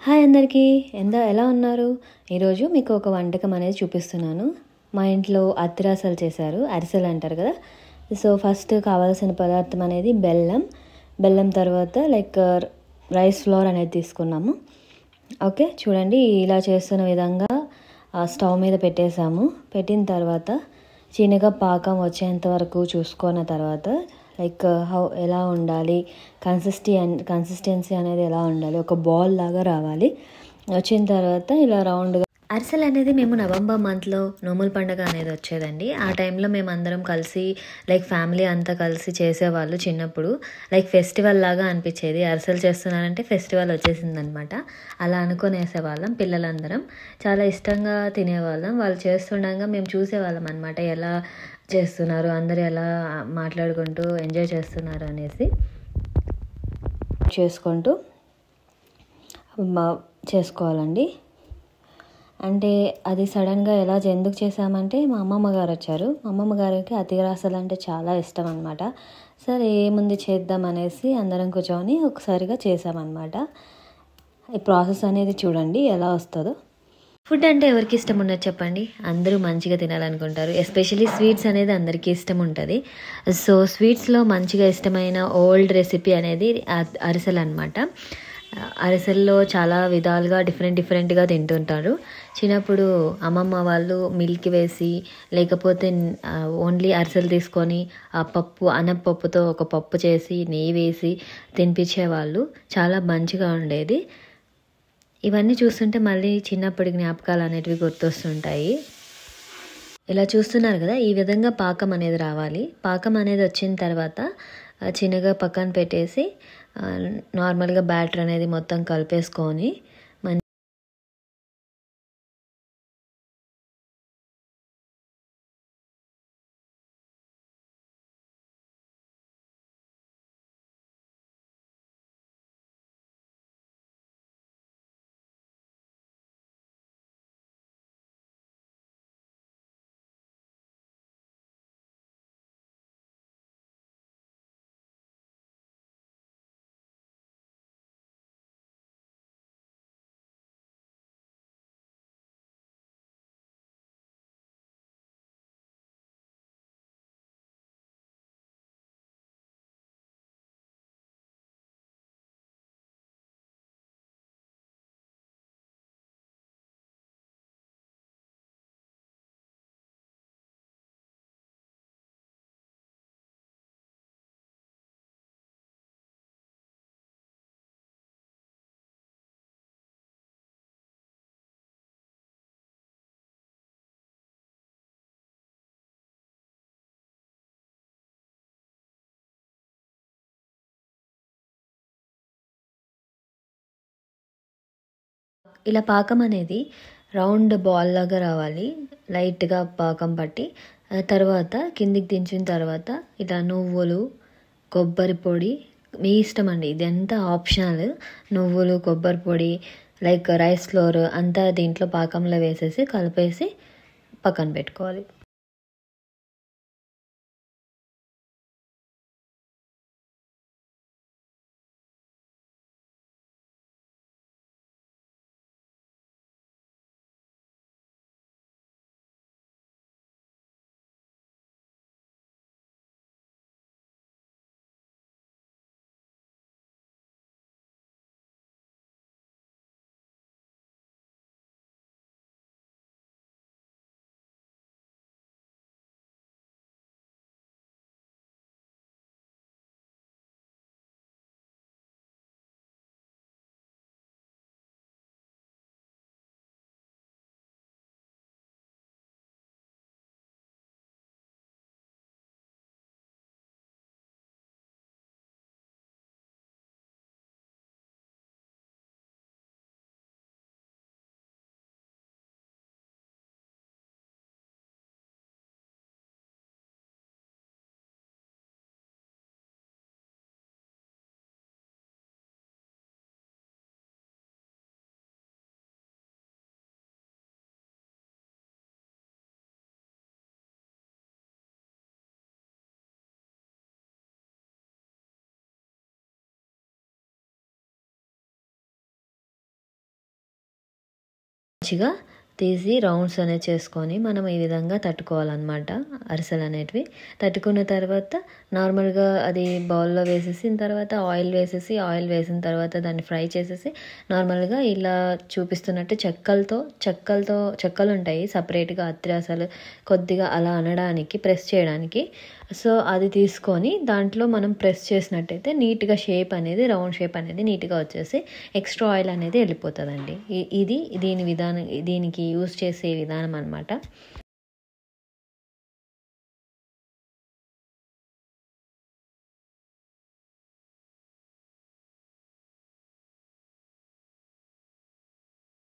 Hi అందరికీ ఎలా ఉన్నారు? ఈరోజు మీకు ఒక వంటకం అనేది చూపిస్తున్నాను. మా ఇంట్లో అత్తిరసాలు చేశారు. అరిసెలు అంటారు కదా. సో ఫస్ట్ కావాల్సిన పదార్థం అనేది బెల్లం తర్వాత రైస్ ఫ్లోర్ అనేది తీసుకున్నాము. ఓకే, చూడండి ఇలా చేస్తున్న విధంగా స్టవ్ మీద పెట్టేసాము. పెట్టిన తర్వాత చిన్నగా పాకం వచ్చేంత వరకు చూసుకున్న తర్వాత ఎలా ఉండాలి, కన్సిస్టెన్సీ అనేది ఎలా ఉండాలి, ఒక బాల్ లాగా రావాలి. వచ్చిన తర్వాత ఇలా రౌండ్గా అరిసెలు అనేది మేము నవంబర్ మంత్లో నోముల పండుగ అనేది వచ్చేదండి. ఆ టైంలో మేము అందరం కలిసి ఫ్యామిలీ అంతా కలిసి చేసేవాళ్ళు. చిన్నప్పుడు ఫెస్టివల్ లాగా అనిపించేది. అరిసెలు చేస్తున్నారంటే ఫెస్టివల్ వచ్చేసింది అనమాట. అలా అనుకొని వేసేవాళ్ళం. పిల్లలందరం చాలా ఇష్టంగా తినేవాళ్ళం. వాళ్ళు చేస్తుండగా మేము చూసేవాళ్ళం అనమాట, ఎలా చేస్తున్నారు, అందరూ ఎలా మాట్లాడుకుంటూ ఎంజాయ్ చేస్తున్నారు అనేసి చేసుకుంటూ చేసుకోవాలండి. అంటే అది సడన్గా ఎందుకు చేసామంటే మా అమ్మమ్మ గారు వచ్చారు. మా అమ్మమ్మ గారికి అతిరసాలు అంటే చాలా ఇష్టం అనమాట. సరే ఏముంది చేద్దాం అనేసి అందరం కూర్చొని ఒకసారిగా చేసామన్నమాట. ఈ ప్రాసెస్ అనేది చూడండి ఎలా వస్తుందో. ఫుడ్ అంటే ఎవరికి ఇష్టం ఉండదు చెప్పండి? అందరూ మంచిగా తినాలనుకుంటారు. ఎస్పెషల్లీ స్వీట్స్ అనేది అందరికీ ఇష్టం ఉంటుంది. సో స్వీట్స్లో మంచిగా ఇష్టమైన ఓల్డ్ రెసిపీ అనేది అరిసెలు అనమాట. అరిసెల్లో చాలా విధాలుగా డిఫరెంట్గా తింటుంటారు. చిన్నప్పుడు అమ్మమ్మ వాళ్ళు మిల్క్ వేసి లేకపోతే ఓన్లీ అరిసెలు తీసుకొని ఆ అనపప్పుతో ఒక పప్పు చేసి నెయ్యి వేసి తినిపించేవాళ్ళు. చాలా మంచిగా ఉండేది. ఇవన్నీ చూస్తుంటే మళ్ళీ చిన్నప్పటి జ్ఞాపకాలు అనేటివి గుర్తొస్తుంటాయి. ఇలా చూస్తున్నారు కదా, ఈ విధంగా పాకం అనేది రావాలి. పాకం అనేది వచ్చిన తర్వాత చిన్నగా పక్కన పెట్టేసి నార్మల్గా బ్యాటర్ అనేది మొత్తం కలిపేసుకొని ఇలా పాకం అనేది రౌండ్ బాల్ లాగా రావాలి. లైట్గా పాకం పట్టి తర్వాత కిందికి దించిన తర్వాత ఇలా నువ్వులు, కొబ్బరి పొడి మీ ఇష్టం అండి, ఇదంతా ఆప్షనల్. నువ్వులు, కొబ్బరి పొడి రైస్ ఫ్లోర్ అంతా దీంట్లో పాకంలో వేసేసి కలిపేసి పక్కన పెట్టుకోవాలి. మంచిగా తీసి రౌండ్స్ అనేవి చేసుకొని మనం ఈ విధంగా తట్టుకోవాలన్నమాట అరిసెలు అనేటివి. తట్టుకున్న తర్వాత నార్మల్గా అది బౌల్లో వేసేసిన తర్వాత ఆయిల్ వేసిన తర్వాత దాన్ని ఫ్రై చేసేసి నార్మల్గా ఇలా చూపిస్తున్నట్టు చెక్కలు ఉంటాయి సపరేట్గా అత్తిరాసలు కొద్దిగా అలా అనడానికి ప్రెస్ చేయడానికి. సో అది తీసుకొని దాంట్లో మనం ప్రెస్ చేసినట్టయితే నీట్గా షేప్ అనేది రౌండ్ షేప్ అనేది నీట్గా వచ్చేసి ఎక్స్ట్రా ఆయిల్ అనేది వెళ్ళిపోతుందండి. ఇది దీనికి యూస్ చేసే విధానం అనమాట.